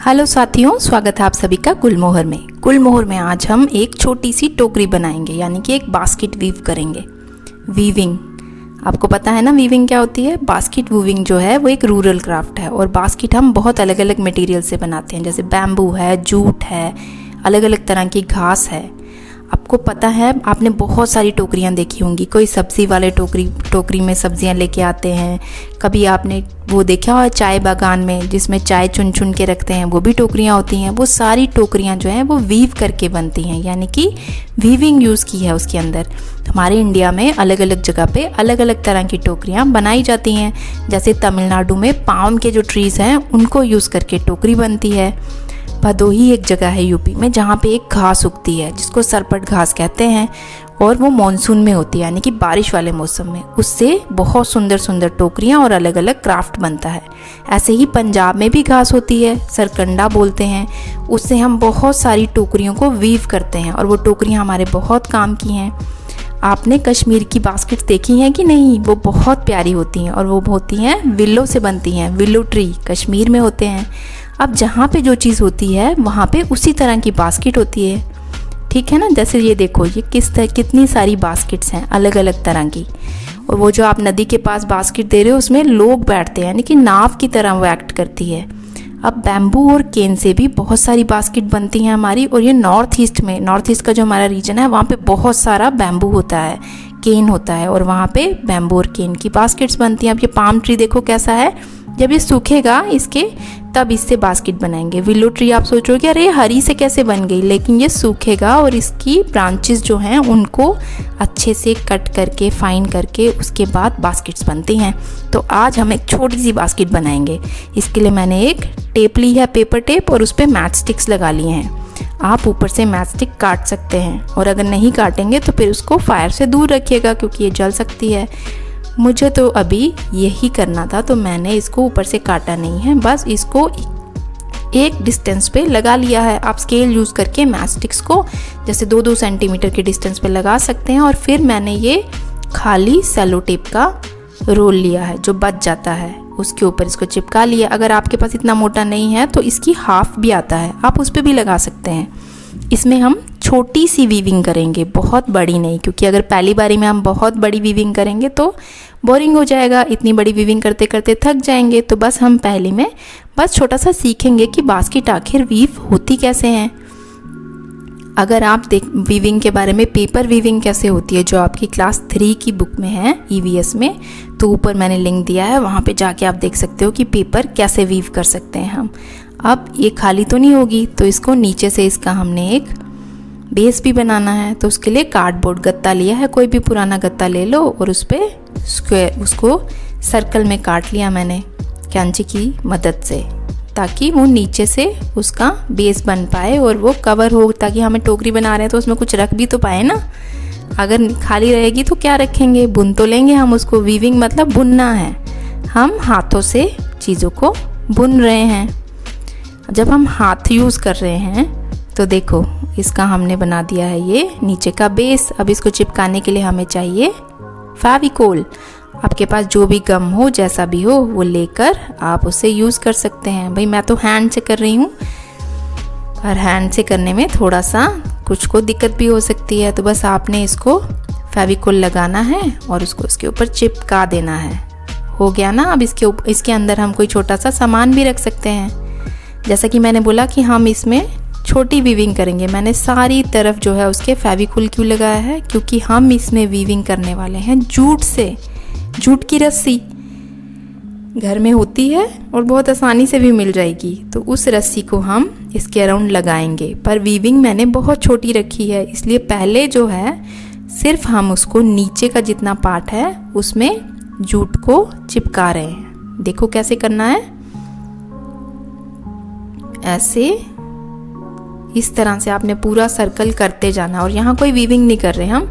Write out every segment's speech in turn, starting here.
Hello साथियों, स्वागत है आप सभी का गुलमोहर में। गुलमोहर में आज हम एक छोटी सी टोकरी बनाएंगे, यानी कि एक बास्केट वीव करेंगे। वीविंग, आपको पता है ना वीविंग क्या होती है। बास्केट वीविंग जो है वो एक रूरल क्राफ्ट है और बास्केट हम बहुत अलग अलग मटेरियल से बनाते हैं, जैसे बैम्बू है, जूट है, अलग अलग तरह की घास है। आपको पता है, आपने बहुत सारी टोकरियां देखी होंगी। कोई सब्ज़ी वाले टोकरी में सब्जियां लेके आते हैं। कभी आपने वो देखा हो चाय बागान में जिसमें चाय चुन चुन के रखते हैं, वो भी टोकरियां होती हैं। वो सारी टोकरियां जो हैं वो वीव करके बनती हैं, यानी कि वीविंग यूज़ की है उसके अंदर। हमारे इंडिया में अलग अलग जगह पे अलग अलग तरह की टोकरियां बनाई जाती हैं। जैसे तमिलनाडु में पाम के जो ट्रीज़ हैं उनको यूज़ करके टोकरी बनती है। भदोही एक जगह है यूपी में जहाँ पे एक घास उगती है जिसको सरपट घास कहते हैं, और वो मॉनसून में होती है, यानी कि बारिश वाले मौसम में। उससे बहुत सुंदर सुंदर टोकरियाँ और अलग अलग क्राफ्ट बनता है। ऐसे ही पंजाब में भी घास होती है, सरकंडा बोलते हैं। उससे हम बहुत सारी टोकरियों को वीव करते हैं और वो टोकरियाँ हमारे बहुत काम की हैं। आपने कश्मीर की बास्केट देखी हैं कि नहीं? वो बहुत प्यारी होती हैं और वो होती हैं विलो से बनती हैं। विलो ट्री कश्मीर में होते हैं। अब जहाँ पे जो चीज़ होती है वहाँ पे उसी तरह की बास्केट होती है, ठीक है ना। जैसे ये देखो, ये कितनी सारी बास्केट्स हैं अलग अलग तरह की। और वो जो आप नदी के पास बास्केट दे रहे हो उसमें लोग बैठते हैं, यानी कि नाव की तरह वो एक्ट करती है। अब बैम्बू और केन से भी बहुत सारी बास्केट बनती हैं हमारी। और ये नॉर्थ ईस्ट का जो हमारा रीजन है वहाँ पे बहुत सारा बैम्बू होता है, केन होता है, और वहाँ पे बैम्बू और केन की बास्केट्स बनती हैं। अब ये पाम ट्री देखो कैसा है, जब ये सूखेगा तब इससे बास्केट बनाएंगे। विलो ट्री आप सोचोगे अरे हरी से कैसे बन गई, लेकिन ये सूखेगा और इसकी ब्रांचेस जो हैं उनको अच्छे से कट करके फाइन करके उसके बाद बास्केट्स बनती हैं। तो आज हम एक छोटी सी बास्केट बनाएंगे। इसके लिए मैंने एक टेप ली है, पेपर टेप, और उस पर मैच स्टिक्स लगा लिए हैं। आप ऊपर से मैच स्टिक काट सकते हैं, और अगर नहीं काटेंगे तो फिर उसको फायर से दूर रखिएगा क्योंकि ये जल सकती है। मुझे तो अभी यही करना था तो मैंने इसको ऊपर से काटा नहीं है, बस इसको एक डिस्टेंस पे लगा लिया है। आप स्केल यूज़ करके मैच स्टिक्स को जैसे 2-2 सेंटीमीटर के डिस्टेंस पे लगा सकते हैं। और फिर मैंने ये खाली सेलो टेप का रोल लिया है जो बच जाता है, उसके ऊपर इसको चिपका लिया। अगर आपके पास इतना मोटा नहीं है तो इसकी हाफ भी आता है, आप उस पर भी लगा सकते हैं। इसमें हम छोटी सी वीविंग करेंगे, बहुत बड़ी नहीं, क्योंकि अगर पहली बारी में हम बहुत बड़ी वीविंग करेंगे तो बोरिंग हो जाएगा। इतनी बड़ी वीविंग करते करते थक जाएंगे। तो बस हम पहले में बस छोटा सा सीखेंगे कि बास्केट आखिर वीव होती कैसे हैं। अगर आप वीविंग के बारे में, पेपर वीविंग कैसे होती है, जो आपकी क्लास 3 की बुक में है EVS में, तो ऊपर मैंने लिंक दिया है, वहाँ पे जाके आप देख सकते हो कि पेपर कैसे वीव कर सकते हैं हम। अब ये खाली तो नहीं होगी, तो इसको नीचे से इसका हमने एक बेस भी बनाना है। तो उसके लिए कार्डबोर्ड गत्ता लिया है, कोई भी पुराना गत्ता ले लो, और उस पर स्क्वायर उसको सर्कल में काट लिया मैंने कैंची की मदद से, ताकि वो नीचे से उसका बेस बन पाए और वो कवर हो, ताकि हमें टोकरी बना रहे हैं तो उसमें कुछ रख भी तो पाए ना। अगर खाली रहेगी तो क्या रखेंगे, बुन तो लेंगे हम उसको। वीविंग मतलब बुनना है, हम हाथों से चीज़ों को बुन रहे हैं। जब हम हाथ यूज़ कर रहे हैं तो देखो, इसका हमने बना दिया है ये नीचे का बेस। अब इसको चिपकाने के लिए हमें चाहिए फेविकोल। आपके पास जो भी गम हो, जैसा भी हो, वो लेकर आप उसे यूज़ कर सकते हैं। भाई मैं तो हैंड से कर रही हूँ, और हैंड से करने में थोड़ा सा कुछ को दिक्कत भी हो सकती है। तो बस आपने इसको फेविकोल लगाना है और उसको इसके ऊपर चिपका देना है। हो गया ना। अब इसके अंदर हम कोई छोटा सा सामान भी रख सकते हैं। जैसा कि मैंने बोला कि हम इसमें छोटी वीविंग करेंगे। मैंने सारी तरफ जो है उसके फेविकोल क्यों लगाया है, क्योंकि हम इसमें वीविंग करने वाले हैं जूट से। जूट की रस्सी घर में होती है और बहुत आसानी से भी मिल जाएगी, तो उस रस्सी को हम इसके अराउंड लगाएंगे। पर वीविंग मैंने बहुत छोटी रखी है, इसलिए पहले जो है सिर्फ हम उसको नीचे का जितना पार्ट है उसमें जूट को चिपका रहे हैं। देखो कैसे करना है, ऐसे इस तरह से आपने पूरा सर्कल करते जाना। और यहाँ कोई वीविंग नहीं कर रहे हम,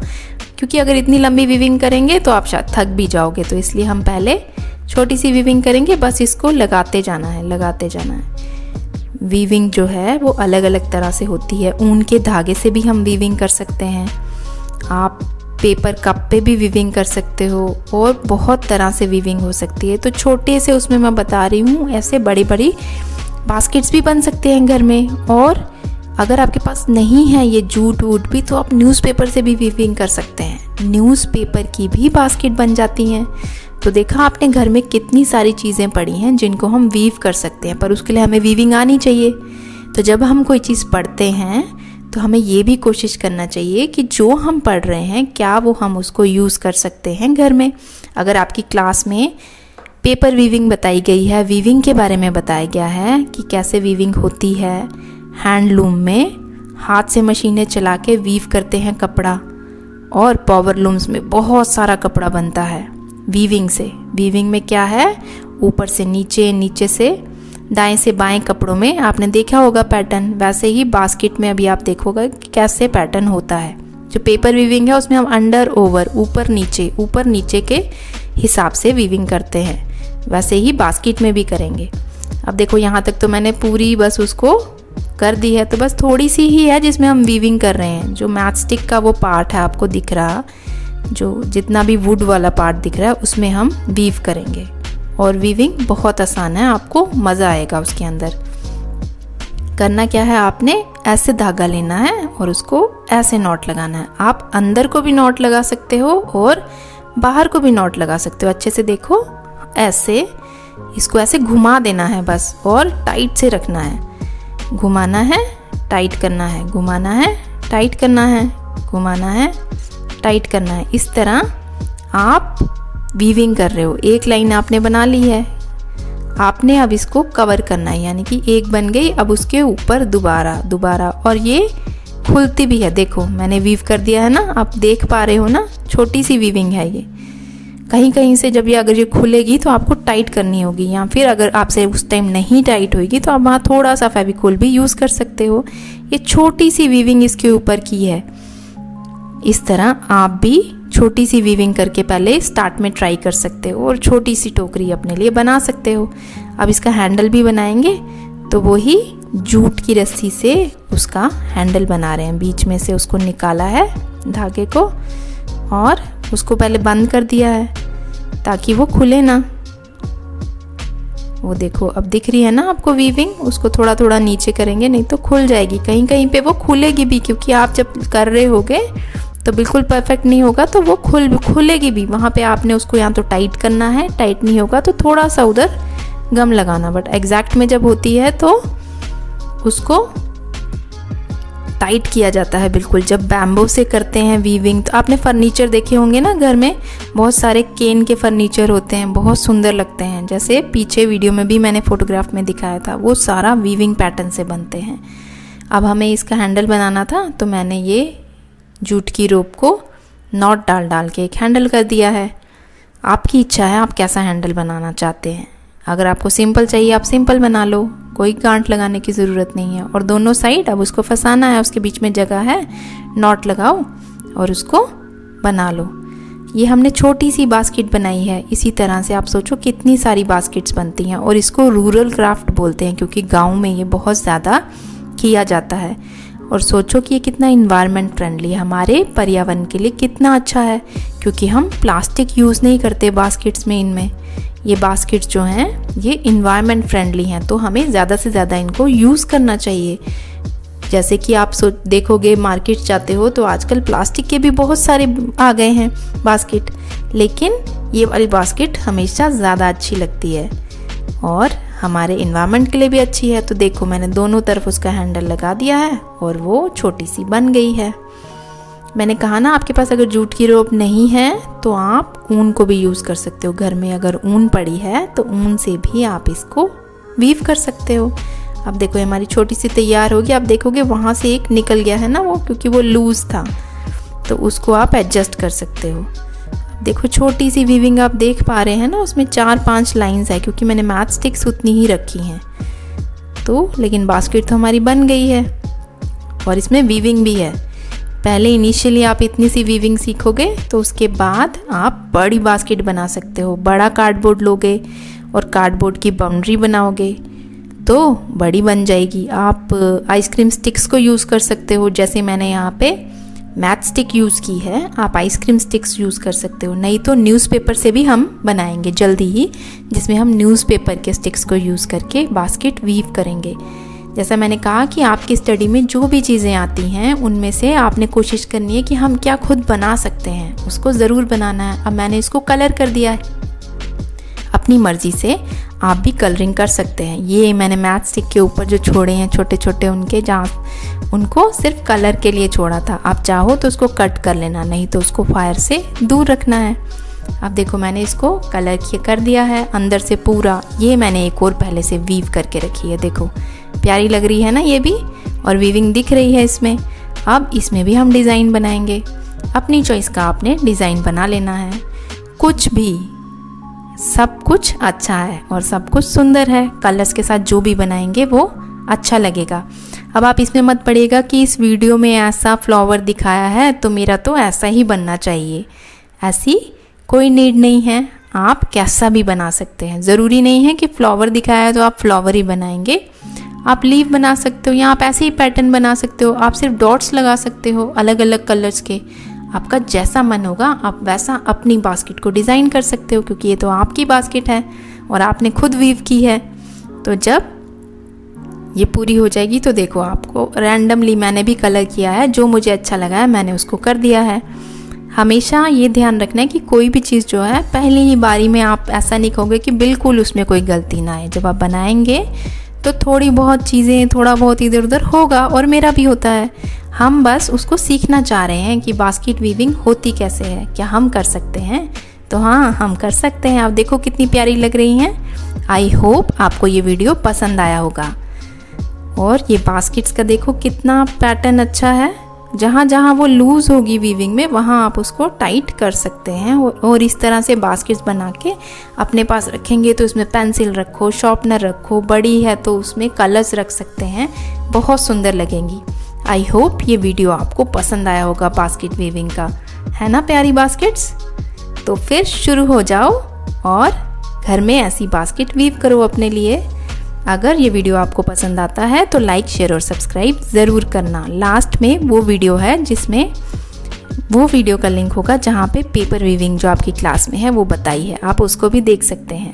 क्योंकि अगर इतनी लंबी वीविंग करेंगे तो आप शायद थक भी जाओगे। तो इसलिए हम पहले छोटी सी वीविंग करेंगे, बस इसको लगाते जाना है, लगाते जाना है। वीविंग जो है वो अलग अलग तरह से होती है। ऊन के धागे से भी हम वीविंग कर सकते हैं, आप पेपर कप पे भी वीविंग कर सकते हो, और बहुत तरह से वीविंग हो सकती है। तो छोटे से उसमें मैं बता रही हूँ, ऐसे बड़ी बड़ी बास्केट्स भी बन सकते हैं घर में। और अगर आपके पास नहीं है ये जूट वूट भी, तो आप न्यूज़पेपर से भी वीविंग कर सकते हैं। न्यूज़पेपर की भी बास्केट बन जाती हैं। तो देखा आपने, घर में कितनी सारी चीज़ें पड़ी हैं जिनको हम वीव कर सकते हैं, पर उसके लिए हमें वीविंग आनी चाहिए। तो जब हम कोई चीज़ पढ़ते हैं तो हमें ये भी कोशिश करना चाहिए कि जो हम पढ़ रहे हैं क्या वो हम उसको यूज़ कर सकते हैं घर में। अगर आपकी क्लास में पेपर वीविंग बताई गई है, वीविंग के बारे में बताया गया है कि कैसे वीविंग होती है, हैंडलूम में हाथ से मशीनें चला के वीव करते हैं कपड़ा, और पावर लूम्स में बहुत सारा कपड़ा बनता है वीविंग से। वीविंग में क्या है, ऊपर से नीचे, नीचे से दाएं से बाएं कपड़ों में आपने देखा होगा पैटर्न, वैसे ही बास्केट में अभी आप देखोगे कि कैसे पैटर्न होता है। जो पेपर वीविंग है उसमें हम अंडर ओवर, ऊपर नीचे के हिसाब से वीविंग करते हैं, वैसे ही बास्केट में भी करेंगे। अब देखो यहाँ तक तो मैंने पूरी बस उसको कर दी है, तो बस थोड़ी सी ही है जिसमें हम वीविंग कर रहे हैं। जो मैच स्टिक का वो पार्ट है आपको दिख रहा, जो जितना भी वुड वाला पार्ट दिख रहा है उसमें हम वीव करेंगे। और वीविंग बहुत आसान है, आपको मज़ा आएगा उसके अंदर। करना क्या है, आपने ऐसे धागा लेना है और उसको ऐसे नॉट लगाना है। आप अंदर को भी नॉट लगा सकते हो और बाहर को भी नॉट लगा सकते हो। अच्छे से देखो, ऐसे इसको ऐसे घुमा देना है बस, और टाइट से रखना है। घुमाना है, टाइट करना है, घुमाना है, टाइट करना है, घुमाना है, टाइट करना है। इस तरह आप वीविंग कर रहे हो। एक लाइन आपने बना ली है, आपने अब इसको कवर करना है, यानी कि एक बन गई, अब उसके ऊपर दोबारा, और ये खुलती भी है। देखो मैंने वीव कर दिया है ना, आप देख पा रहे हो ना, छोटी सी वीविंग है ये। कहीं कहीं से जब ये अगर ये खुलेगी तो आपको टाइट करनी होगी, या फिर अगर आपसे उस टाइम नहीं टाइट होगी तो आप वहाँ थोड़ा सा फेविकोल भी यूज़ कर सकते हो। ये छोटी सी वीविंग इसके ऊपर की है। इस तरह आप भी छोटी सी वीविंग करके पहले स्टार्ट में ट्राई कर सकते हो और छोटी सी टोकरी अपने लिए बना सकते हो। अब इसका हैंडल भी बनाएंगे, तो वो ही जूट की रस्सी से उसका हैंडल बना रहे हैं। बीच में से उसको निकाला है धागे को, और उसको पहले बंद कर दिया है ताकि वो खुले ना। वो देखो अब दिख रही है ना आपको वीविंग, उसको थोड़ा थोड़ा नीचे करेंगे, नहीं तो खुल जाएगी। कहीं कहीं पे वो खुलेगी भी, क्योंकि आप जब कर रहे होगे तो बिल्कुल परफेक्ट नहीं होगा, तो वो खुलेगी भी। वहाँ पे आपने उसको या तो टाइट करना है, टाइट नहीं होगा तो थोड़ा सा उधर गम लगाना, बट एग्जैक्ट में जब होती है तो उसको टाइट किया जाता है बिल्कुल। जब बैम्बो से करते हैं वीविंग, तो आपने फर्नीचर देखे होंगे ना, घर में बहुत सारे केन के फर्नीचर होते हैं, बहुत सुंदर लगते हैं। जैसे पीछे वीडियो में भी मैंने फोटोग्राफ में दिखाया था, वो सारा वीविंग पैटर्न से बनते हैं। अब हमें इसका हैंडल बनाना था, तो मैंने ये जूट की रोप को नॉट डाल के एक हैंडल कर दिया है। आपकी इच्छा है आप कैसा हैंडल बनाना चाहते हैं। अगर आपको सिंपल चाहिए आप सिंपल बना लो, कोई गांठ लगाने की ज़रूरत नहीं है। और दोनों साइड अब उसको फंसाना है, उसके बीच में जगह है, नॉट लगाओ और उसको बना लो। ये हमने छोटी सी बास्केट बनाई है। इसी तरह से आप सोचो कितनी सारी बास्केट्स बनती हैं, और इसको रूरल क्राफ्ट बोलते हैं क्योंकि गाँव में ये बहुत ज़्यादा किया जाता है। और सोचो कि ये कितना इन्वायरमेंट फ्रेंडली है, हमारे पर्यावरण के लिए कितना अच्छा है, क्योंकि हम प्लास्टिक यूज़ नहीं करते बास्केट्स में। इनमें ये बास्केट्स जो हैं ये इन्वायरमेंट फ्रेंडली हैं, तो हमें ज़्यादा से ज़्यादा इनको यूज़ करना चाहिए। जैसे कि आप देखोगे मार्केट जाते हो तो आजकल प्लास्टिक के भी बहुत सारे आ गए हैं बास्केट, लेकिन ये वाली बास्केट हमेशा ज़्यादा अच्छी लगती है और हमारे इन्वायरमेंट के लिए भी अच्छी है। तो देखो मैंने दोनों तरफ उसका हैंडल लगा दिया है और वो छोटी सी बन गई है। मैंने कहा ना, आपके पास अगर जूट की रोप नहीं है तो आप ऊन को भी यूज़ कर सकते हो। घर में अगर ऊन पड़ी है तो ऊन से भी आप इसको वीव कर सकते हो। अब देखो हमारी छोटी सी तैयार होगी। आप देखोगे वहाँ से एक निकल गया है ना वो, क्योंकि वो लूज़ था, तो उसको आप एडजस्ट कर सकते हो। देखो छोटी सी वीविंग आप देख पा रहे हैं ना, उसमें 4-5 लाइंस है, क्योंकि मैंने मैच स्टिक्स उतनी ही रखी हैं। तो लेकिन बास्केट तो हमारी बन गई है और इसमें वीविंग भी है। पहले इनिशियली आप इतनी सी वीविंग सीखोगे तो उसके बाद आप बड़ी बास्केट बना सकते हो। बड़ा कार्डबोर्ड लोगे और कार्डबोर्ड की बाउंड्री बनाओगे तो बड़ी बन जाएगी। आप आइसक्रीम स्टिक्स को यूज़ कर सकते हो, जैसे मैंने यहाँ पे मैच स्टिक यूज़ की है, आप आइसक्रीम स्टिक्स यूज़ कर सकते हो, नहीं तो न्यूज़पेपर से भी हम बनाएंगे जल्दी ही, जिसमें हम न्यूज़पेपर के स्टिक्स को यूज़ करके बास्केट वीव करेंगे। जैसा मैंने कहा कि आपकी स्टडी में जो भी चीज़ें आती हैं उनमें से आपने कोशिश करनी है कि हम क्या खुद बना सकते हैं, उसको ज़रूर बनाना है। अब मैंने इसको कलर कर दिया है, अपनी मर्ज़ी से आप भी कलरिंग कर सकते हैं। ये मैंने मैच स्टिक के ऊपर जो छोड़े हैं छोटे छोटे उनके जहाँ उनको सिर्फ कलर के लिए छोड़ा था, आप चाहो तो उसको कट कर लेना, नहीं तो उसको फायर से दूर रखना है। अब देखो मैंने इसको कलर कर दिया है अंदर से पूरा। ये मैंने एक और पहले से वीव करके रखी है, देखो प्यारी लग रही है ना ये भी, और वीविंग दिख रही है इसमें। अब इसमें भी हम डिज़ाइन बनाएंगे, अपनी चॉइस का आपने डिज़ाइन बना लेना है। कुछ भी, सब कुछ अच्छा है और सब कुछ सुंदर है, कलर्स के साथ जो भी बनाएंगे वो अच्छा लगेगा। अब आप इसमें मत पड़िएगा कि इस वीडियो में ऐसा फ्लावर दिखाया है तो मेरा तो ऐसा ही बनना चाहिए, ऐसी कोई नीड नहीं है, आप कैसा भी बना सकते हैं। ज़रूरी नहीं है कि फ्लावर दिखाया है तो आप फ्लावर ही बनाएंगे, आप लीव बना सकते हो या आप ऐसे ही पैटर्न बना सकते हो, आप सिर्फ डॉट्स लगा सकते हो अलग अलग कलर्स के। आपका जैसा मन होगा आप वैसा अपनी बास्केट को डिज़ाइन कर सकते हो, क्योंकि ये तो आपकी बास्केट है और आपने खुद वीव की है। तो जब ये पूरी हो जाएगी तो देखो आपको रैंडमली मैंने भी कलर किया है, जो मुझे अच्छा लगा है मैंने उसको कर दिया है। हमेशा ये ध्यान रखना है कि कोई भी चीज़ जो है पहली ही बारी में आप ऐसा नहीं कहोगे कि बिल्कुल उसमें कोई गलती ना आए। जब आप बनाएंगे तो थोड़ी बहुत चीज़ें, थोड़ा बहुत इधर उधर होगा, और मेरा भी होता है। हम बस उसको सीखना चाह रहे हैं कि बास्केट वीविंग होती कैसे है, क्या हम कर सकते हैं? तो हाँ, हम कर सकते हैं। आप देखो कितनी प्यारी लग रही हैं। आई होप आपको ये वीडियो पसंद आया होगा। और ये बास्केट्स का देखो कितना पैटर्न अच्छा है, जहाँ जहाँ वो लूज़ होगी वीविंग में वहाँ आप उसको टाइट कर सकते हैं। और इस तरह से बास्केट्स बना के अपने पास रखेंगे तो उसमें पेंसिल रखो, शार्पनर रखो, बड़ी है तो उसमें कलर्स रख सकते हैं, बहुत सुंदर लगेंगी। आई होप ये वीडियो आपको पसंद आया होगा बास्केट वीविंग का, है ना प्यारी बास्केट्स? तो फिर शुरू हो जाओ और घर में ऐसी बास्केट वीव करो अपने लिए। अगर ये वीडियो आपको पसंद आता है तो लाइक, शेयर और सब्सक्राइब ज़रूर करना। लास्ट में वो वीडियो है जिसमें वो वीडियो का लिंक होगा जहाँ पे पेपर वीविंग जो आपकी क्लास में है वो बताई है, आप उसको भी देख सकते हैं।